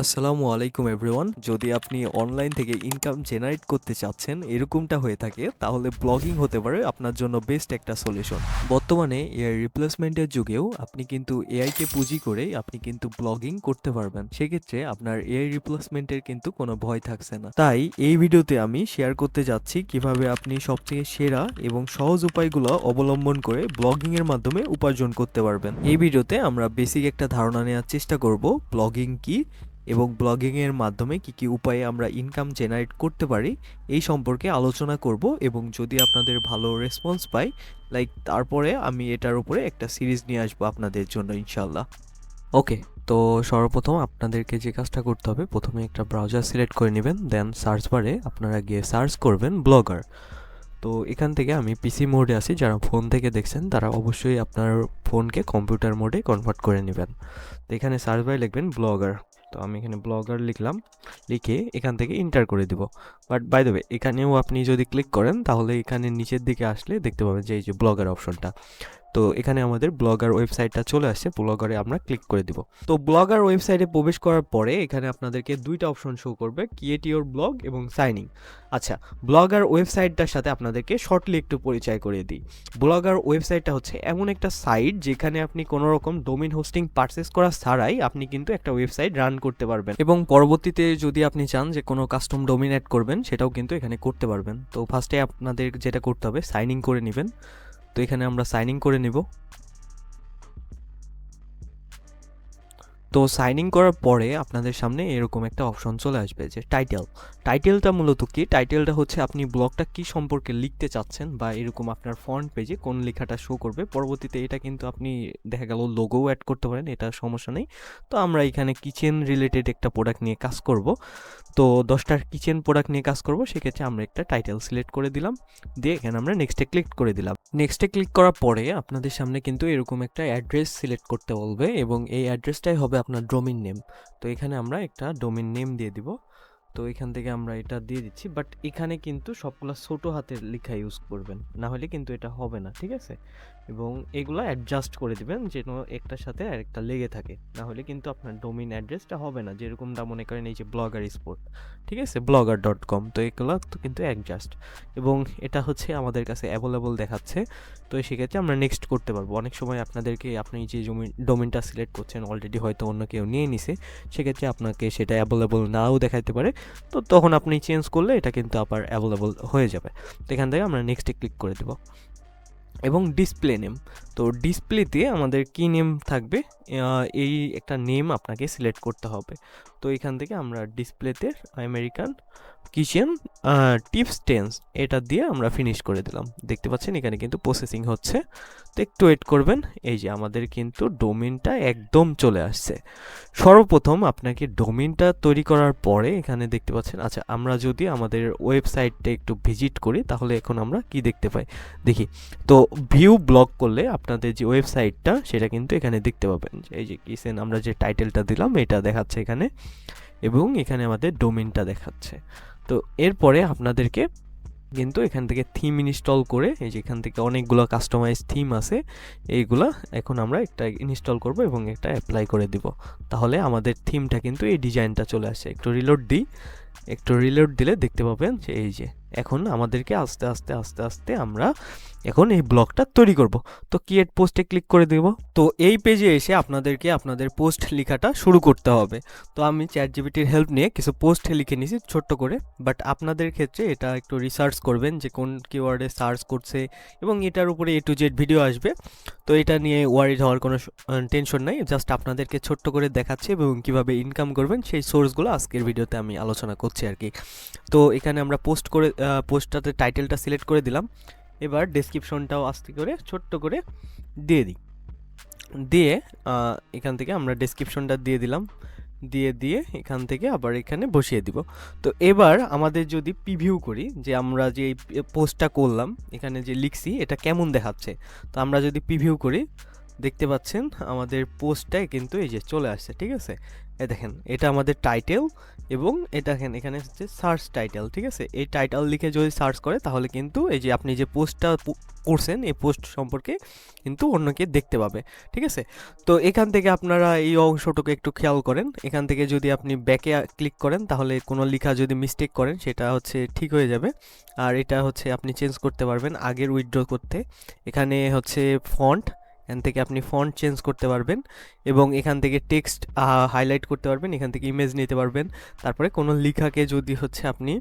আসসালামু আলাইকুম এভরিওয়ান। যদি আপনি অনলাইন থেকে ইনকাম জেনারেট করতে চাচ্ছেন, এরকমটা হয়ে থাকে, তাহলে ব্লগিং হতে পারে আপনার জন্য বেস্ট একটা সলিউশন। বর্তমানে এআই রিপ্লেসমেন্টের যুগেও আপনি কিন্তু এআইকে পুঁজি করে আপনি কিন্তু ব্লগিং করতে পারবেন। সেক্ষেত্রে আপনার এআই রিপ্লেসমেন্টের কিন্তু কোনো ভয় থাকছে না। তাই এই ভিডিওতে আমি শেয়ার করতে যাচ্ছি কিভাবে আপনি সবথেকে সেরা এবং সহজ উপায়গুলো অবলম্বন করে ব্লগিং এর মাধ্যমে উপার্জন করতে পারবেন। এই ভিডিওতে আমরা বেসিক একটা ধারণা নেওয়ার চেষ্টা করব ব্লগিং কি এবং ব্লগিংয়ের মাধ্যমে কি কি উপায়ে আমরা ইনকাম জেনারেট করতে পারি এই সম্পর্কে আলোচনা করব। এবং যদি আপনাদের ভালো রেসপন্স পাই, তারপরে আমি এটার উপরে একটা সিরিজ নিয়ে আসবো আপনাদের জন্য ইনশাল্লাহ। ওকে, তো সর্বপ্রথম আপনাদেরকে যে কাজটা করতে হবে, প্রথমে একটা ব্রাউজার সিলেক্ট করে নেবেন, দেন সার্চ বারে আপনারা গিয়ে সার্চ করবেন ব্লগার। তো এখান থেকে আমি পিসি মোডে আছি, যারা ফোন থেকে দেখছেন তারা অবশ্যই আপনার ফোনকে কম্পিউটার মোডে কনভার্ট করে নেবেন। তো এখানে সার্চ বারে লিখবেন ব্লগার। তো আমি এখানে ব্লগার লিখলাম, লিখে এখান থেকে ইন্টার করে দিব। বাট বাই দ্য ওয়ে, এখানেও আপনি যদি ক্লিক করেন তাহলে এখানে নিচের দিকে আসলে দেখতে পাবেন যে এই যে ব্লগার অপশনটা। তো এখানে আমাদের ব্লগার ওয়েবসাইটটা চলে আসছে, ব্লগারে আমরা ক্লিক করে দিব। তো ব্লগার ওয়েবসাইটে প্রবেশ করার পরে এখানে আপনাদেরকে দুইটা অপশন শো করবে, ক্রিয়েট ইওর ব্লগ এবং সাইন ইন। আচ্ছা, ব্লগার ওয়েবসাইটটার সাথে আপনাদেরকে শর্টলি একটু পরিচয় করিয়ে দিই। ব্লগার ওয়েবসাইটটা হচ্ছে এমন একটা সাইট যেখানে আপনি কোনো রকম ডোমেইন হোস্টিং পারচেস করা ছাড়াই আপনি কিন্তু একটা ওয়েবসাইট রান করতে পারবেন, এবং পরবর্তীতে যদি আপনি চান যে কোনো কাস্টম ডোমেইন অ্যাড করবেন সেটাও কিন্তু এখানে করতে পারবেন। তো ফার্স্টে আপনাদের যেটা করতে হবে, সাইন ইন করে নেবেন। তো এখানে আমরা সাইন ইন করে নিব। তো সাইন ইন করার পরে আপনাদের সামনে এরকম একটা অপশন চলে আসবে যে টাইটেলটা মূলত কি? টাইটেলটা হচ্ছে আপনি ব্লগটা কি সম্পর্কে লিখতে চাচ্ছেন, বা এরকম আপনার ফন্ট পেজে কোন লেখাটা শো করবে। পরবর্তীতে এটা কিন্তু আপনি দেখা গেল লোগোও অ্যাড করতে পারেন, এটা সমস্যা নেই। তো আমরা এখানে কিচেন রিলেটেড একটা প্রোডাক্ট নিয়ে কাজ করব। তো 10টার কিচেন প্রোডাক্ট নিয়ে কাজ করব, সেক্ষেত্রে আমরা একটা টাইটেল সিলেক্ট করে দিলাম, দিয়ে এখানে আমরা নেক্সটে ক্লিক করে দিলাম। নেক্সটে ক্লিক করার পরে আপনাদের সামনে কিন্তু এরকম একটা অ্যাড্রেস সিলেক্ট করতে বলবে, এবং এই অ্যাড্রেসটাই হবে আপনার ডোমেইন নেম। তো এখানে আমরা একটা ডোমেইন নেম দিয়ে দিব। তো এখান থেকে আমরা এটা দিয়ে দিচ্ছি, বাট এখানে কিন্তু সবগুলা ছোট হাতের লেখা ইউজ করবেন, না হলে কিন্তু এটা হবে না, ঠিক আছে? এবং এগুলো অ্যাডজাস্ট করে দিবেন যেন একটার সাথে আরেকটা লেগে থাকে, না হলে কিন্তু আপনার ডোমেইন অ্যাড্রেসটা হবে না। যেরকমটা মনে করেন এই যে ব্লগার স্পোর্ট, ঠিক আছে, blogger.com, তো এগুলো তো কিন্তু অ্যাডজাস্ট, এবং এটা হচ্ছে আমাদের কাছে অ্যাভেলেবল দেখাচ্ছে। তো সেক্ষেত্রে আমরা নেক্সট করতে পারবো। অনেক সময় আপনাদেরকে, আপনি যে ডোমেইনটা সিলেক্ট করছেন অলরেডি হয়তো অন্য কেউ নিয়ে নিছে, সেক্ষেত্রে আপনাকে সেটা অ্যাভেলেবল নাও দেখাতে পারে। তো তখন আপনি চেঞ্জ করলে এটা কিন্তু আবার অ্যাভেলেবল হয়ে যাবে। তো এখান থেকে আমরা নেক্সটে ক্লিক করে দেব। এবং ডিসপ্লে নেম, তো ডিসপ্লেতে আমাদের কি নেম থাকবে, এই একটা নেম আপনাকে সিলেক্ট করতে হবে। তো এখান থেকে আমরা ডিসপ্লেতে আমেরিকান কিচেন টিপস 10 এটা দিয়ে আমরা ফিনিশ করে দিলাম। দেখতে পাচ্ছেন এখানে কিন্তু প্রসেসিং হচ্ছে, তো একটু ওয়েট করবেন। এই যে আমাদের কিন্তু ডোমেইনটা একদম চলে আসছে। সর্বপ্রথম আপনাকে ডোমেইনটা তৈরি করার পরে এখানে দেখতে পাচ্ছেন, আচ্ছা আমরা যদি আমাদের ওয়েবসাইটটা একটু ভিজিট করি তাহলে এখন আমরা কি দেখতে পাই দেখি। তো ভিউ ব্লগ করলে আপনাদের যে ওয়েবসাইটটা সেটা কিন্তু এখানে দেখতে পাবেন। এই যে কিচেন আমরা যে টাইটেলটা দিলাম এটা দেখাচ্ছে এখানে, এবং এখানে আমাদের ডোমেইনটা দেখাচ্ছে। তো এরপরে আপনাদেরকে কিন্তু এখান থেকে থিম ইনস্টল করে, এই যে এখান থেকে অনেকগুলো কাস্টমাইজ থিম আছে, এইগুলা এখন আমরা একটা ইনস্টল করব এবং একটা অ্যাপ্লাই করে দিব। তাহলে আমাদের থিমটা কিন্তু এই ডিজাইনটা চলে আসে। একটু রিলোড দিই, একটু রিলোড দিলে দেখতে পাবেন যে এই যে এখন আমাদেরকে আস্তে আস্তে আস্তে আস্তে আমরা এখন এই ব্লগটা তৈরি করব। তো ক্রিয়েট পোস্টে ক্লিক করে দেব। তো এই পেজে এসে আপনাদেরকে আপনাদের পোস্ট লেখাটা শুরু করতে হবে। তো আমি চ্যাটজিপিটির হেল্প নিয়ে কিছু পোস্ট লিখে নিয়েছি ছোট্ট করে, বাট আপনাদের ক্ষেত্রে এটা একটু রিসার্চ করবেন যে কোন কিওয়ার্ডে সার্চ করছে, এবং এটার উপরে A to Z ভিডিও আসবে। তো এটা নিয়ে ওয়ারিড হওয়ার কোনো টেনশন নাই, জাস্ট আপনাদেরকে ছোট্ট করে দেখাচ্ছি এবং কিভাবে ইনকাম করবেন সেই সোর্সগুলো আজকের ভিডিওতে আমি আলোচনা করছি আর কি। তো এখানে আমরা পোস্টটাতে টাইটেলটা সিলেক্ট করে দিলাম। এবার ডেসক্রিপশনটাও আস্তে করে ছোট্ট করে দিয়ে দিই, দিয়ে এখান থেকে আমরা ডেসক্রিপশনটা দিয়ে দিলাম, দিয়ে এখান থেকে আবার এখানে বসিয়ে দিব। তো এবার আমাদের যদি প্রিভিউ করি যে আমরা যে পোস্টটা করলাম এখানে যে লিখছি এটা কেমন দেখাচ্ছে, তো আমরা যদি প্রিভিউ করি দেখতে পাচ্ছেন আমাদের পোস্টটাই কিন্তু এই যে চলে আসছে, ঠিক আছে। এই দেখেন এটা আমাদের টাইটেল, এবং এটা দেখেন এখানে হচ্ছে সার্চ টাইটেল, ঠিক আছে? এই টাইটেল লিখে যদি সার্চ করে তাহলে কিন্তু এই যে আপনি যে পোস্টটা করছেন এই পোস্ট সম্পর্কে কিন্তু অন্যকে দেখতে পাবে, ঠিক আছে? তো এখান থেকে আপনারা এই অংশটুকু একটু খেয়াল করেন। এখান থেকে যদি আপনি ব্যাকে ক্লিক করেন তাহলে কোনো লেখা যদি মিস্টেক করেন সেটা হচ্ছে ঠিক হয়ে যাবে। আর এটা হচ্ছে আপনি চেঞ্জ করতে পারবেন আগের উইথড্র করতে। এখানে হচ্ছে ফন্ট, এখান থেকে আপনি ফন্ট চেঞ্জ করতে পারবেন, এবং এখান থেকে টেক্সট হাইলাইট করতে পারবেন, এখান থেকে ইমেজ নিতে পারবেন। তারপরে কোনো লেখাকে যদি হচ্ছে আপনি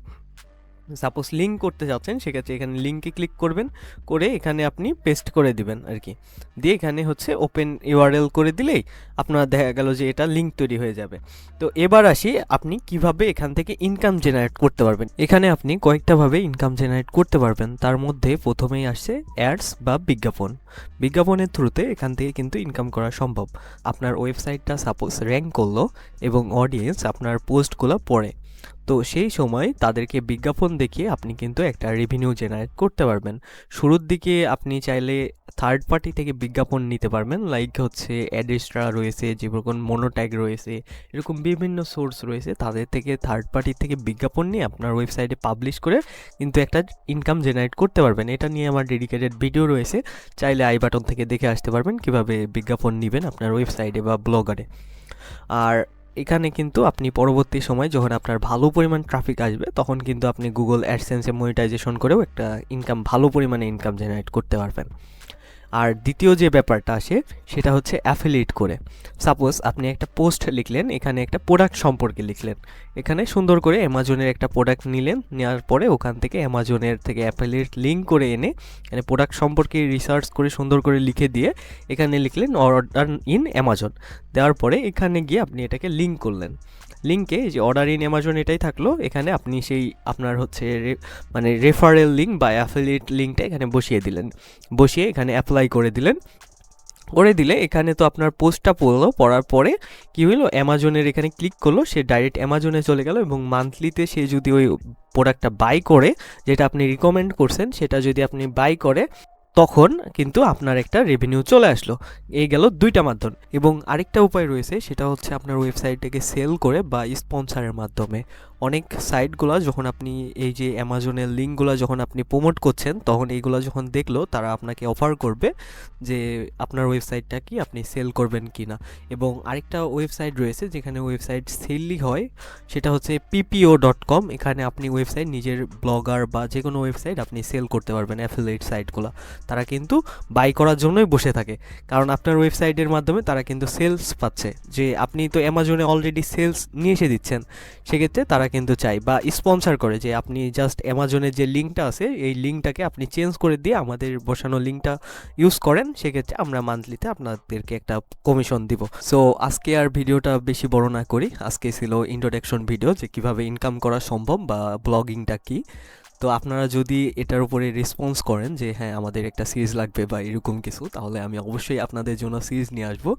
সাপোজ লিঙ্ক করতে যাচ্ছেন সেক্ষেত্রে এখানে লিঙ্কে ক্লিক করবেন, করে এখানে আপনি পেস্ট করে দিবেন আর কি, দিয়ে এখানে হচ্ছে ওপেন ইউআরএল করে দিলেই আপনার দেখা গেল যে এটা লিঙ্ক তৈরি হয়ে যাবে। তো এবার আসি আপনি কিভাবে এখান থেকে ইনকাম জেনারেট করতে পারবেন। এখানে আপনি কয়েকটাভাবে ইনকাম জেনারেট করতে পারবেন, তার মধ্যে প্রথমেই আসছে অ্যাডস বা বিজ্ঞাপন। বিজ্ঞাপনের থ্রুতে এখান থেকে কিন্তু ইনকাম করা সম্ভব। আপনার ওয়েবসাইটটা সাপোজ র্যাঙ্ক করলো এবং অডিয়েন্স আপনার পোস্টগুলো পড়ে, তো সেই সময় তাদেরকে বিজ্ঞাপন দেখিয়ে আপনি কিন্তু একটা রেভিনিউ জেনারেট করতে পারবেন। শুরুর দিকে আপনি চাইলে থার্ড পার্টি থেকে বিজ্ঞাপন নিতে পারবেন, লাইক হচ্ছে অ্যাডেস্ট্রা রয়েছে, যেরকম মোনোট্যাগ রয়েছে, এরকম বিভিন্ন সোর্স রয়েছে, তাদের থেকে থার্ড পার্টি থেকে বিজ্ঞাপন নিয়ে আপনার ওয়েবসাইটে পাবলিশ করে কিন্তু একটা ইনকাম জেনারেট করতে পারবেন। এটা নিয়ে আমার ডেডিকেটেড ভিডিও রয়েছে, চাইলে আই বাটন থেকে দেখে আসতে পারবেন কিভাবে বিজ্ঞাপন নেবেন আপনার ওয়েবসাইটে বা ব্লগারে। আর এখানে কিন্তু আপনি পরবর্তী সময় যখন আপনার ভালো পরিমাণ ট্রাফিক আসবে তখন কিন্তু আপনি গুগল অ্যাডসেন্সে মনিটাইজেশন করেও একটা ইনকাম, ভালো পরিমাণে ইনকাম জেনারেট করতে পারবেন। আর দ্বিতীয় যে ব্যাপারটা আসে সেটা হচ্ছে অ্যাফিলিয়েট করে। সাপোজ আপনি একটা পোস্ট লিখলেন, এখানে একটা প্রোডাক্ট সম্পর্কে লিখলেন, এখানে সুন্দর করে অ্যামাজনের একটা প্রোডাক্ট নিলেন, নেওয়ার পরে ওখান থেকে অ্যামাজনের থেকে অ্যাফিলিয়েট লিঙ্ক করে এনে এখানে প্রোডাক্ট সম্পর্কে রিসার্চ করে সুন্দর করে লিখে দিয়ে এখানে লিখলেন অর্ডার ইন অ্যামাজন, দেওয়ার পরে এখানে গিয়ে আপনি এটাকে লিঙ্ক করলেন। লিঙ্কে যে অর্ডার ইন অ্যামাজন এটাই থাকলো, এখানে আপনি সেই আপনার হচ্ছে মানে রেফারেল লিঙ্ক বা অ্যাফিলিয়েট লিঙ্কটা এখানে বসিয়ে দিলেন, বসিয়ে এখানে অ্যাপ্লাই করে দিলেন। করে দিলে এখানে তো আপনার পোস্টটা পড়লো, পড়ার পরে কী হলো, অ্যামাজনের এখানে ক্লিক করলো, সে ডাইরেক্ট অ্যামাজনে চলে গেল, এবং মান্থলিতে সে যদি ওই প্রোডাক্টটা বাই করে, যেটা আপনি রিকমেন্ড করছেন সেটা যদি আপনি বাই করে, তখন কিন্তু আপনার একটা রেভিনিউ চলে আসলো। এই গেল দুইটা মাধ্যম। এবং আরেকটা উপায় রয়েছে, সেটা হচ্ছে আপনার ওয়েবসাইটটাকে সেল করে বা স্পন্সারের মাধ্যমে। অনেক সাইটগুলো যখন আপনি এই যে অ্যামাজনের লিঙ্কগুলো যখন আপনি প্রমোট করছেন, তখন এইগুলো যখন দেখলো তারা আপনাকে অফার করবে যে আপনার ওয়েবসাইটটা কি আপনি সেল করবেন কি না। এবং আরেকটা ওয়েবসাইট রয়েছে যেখানে ওয়েবসাইট সেলই হয়, সেটা হচ্ছে ppo.com। এখানে আপনি ওয়েবসাইট, নিজের ব্লগার বা যে কোনো ওয়েবসাইট আপনি সেল করতে পারবেন। অ্যাফিলিয়েট সাইটগুলো তারা কিন্তু বাই করার জন্যই বসে থাকে, কারণ আপনার ওয়েবসাইটের মাধ্যমে তারা কিন্তু সেলস পাচ্ছে, যে আপনি তো অ্যামাজনে অলরেডি সেলস নিয়ে এসে দিচ্ছেন, সেক্ষেত্রে তারা কিন্তু চাই বা স্পন্সর করে যে আপনি জাস্ট অ্যামাজনের যে লিঙ্কটা আছে এই লিঙ্কটাকে আপনি চেঞ্জ করে দিয়ে আমাদের বসানো লিঙ্কটা ইউজ করেন, সেক্ষেত্রে আমরা মান্থলিতে আপনাদেরকে একটা কমিশন দিব। সো আজকে আর ভিডিওটা বেশি বড় না করি, আজকে ছিল ইন্ট্রোডাকশন ভিডিও যে কিভাবে ইনকাম করা সম্ভব বা ব্লগিংটা কি। তো আপনারা যদি এটার উপরে রেসপন্স করেন যে হ্যাঁ আমাদের একটা সিরিজ লাগবে বা এরকম কিছু, তাহলে আমি অবশ্যই আপনাদের জন্য সিরিজ নিয়ে আসবো।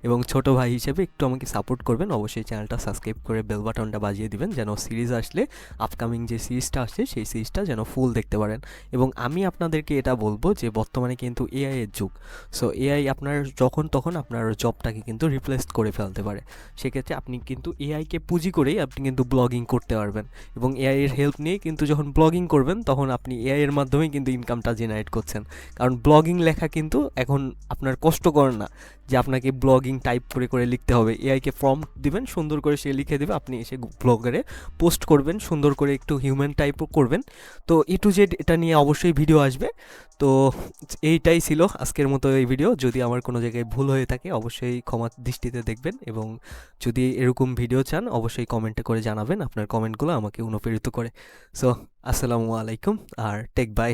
এবং ছোট ভাই হিসেবে একটু আমাকে সাপোর্ট করবেন, অবশ্যই চ্যানেলটা সাবস্ক্রাইব করে বেল বাটনটা বাজিয়ে দিবেন, যেন সিরিজ আসলে আপকামিং যে সিরিজটা আসছে সেই সিরিজটা যেন ফুল দেখতে পারেন। এবং আমি আপনাদেরকে এটা বলবো যে বর্তমানে কিন্তু এআই এর যুগ। সো এআই আপনার যখন তখন আপনার জবটাকে কিন্তু রিপ্লেস করে ফেলতে পারে, সেক্ষেত্রে আপনি কিন্তু এআইকে পুঁজি করেই আপনি কিন্তু ব্লগিং করতে পারবেন। এবং এআই এর হেল্প নিয়ে কিন্তু যখন ব্লগিং করবেন তখন আপনি এআই এর মাধ্যমেই কিন্তু ইনকামটা জেনারেট করছেন, কারণ ব্লগিং লেখা কিন্তু এখন আপনার কষ্টকর না যে আপনাকে ব্লগিং টাইপ করে করে লিখতে হবে। এআইকে প্রম্পট দিবেন, সুন্দর করে সে লিখে দেবে, আপনি এসে ব্লগারে পোস্ট করবেন, সুন্দর করে একটু হিউম্যান টাইপও করবেন। তো এ টু জেড এটা নিয়ে অবশ্যই ভিডিও আসবে। তো এইটাই ছিল আজকের মতো এই ভিডিও। যদি আমার কোনো জায়গায় ভুল হয়ে থাকে অবশ্যই ক্ষমা দৃষ্টিতে দেখবেন, এবং যদি এরকম ভিডিও চান অবশ্যই কমেন্টে করে জানাবেন, আপনার কমেন্টগুলো আমাকে অনুপ্রেরিত করে। সো আসসালামু আলাইকুম আর টেক বাই।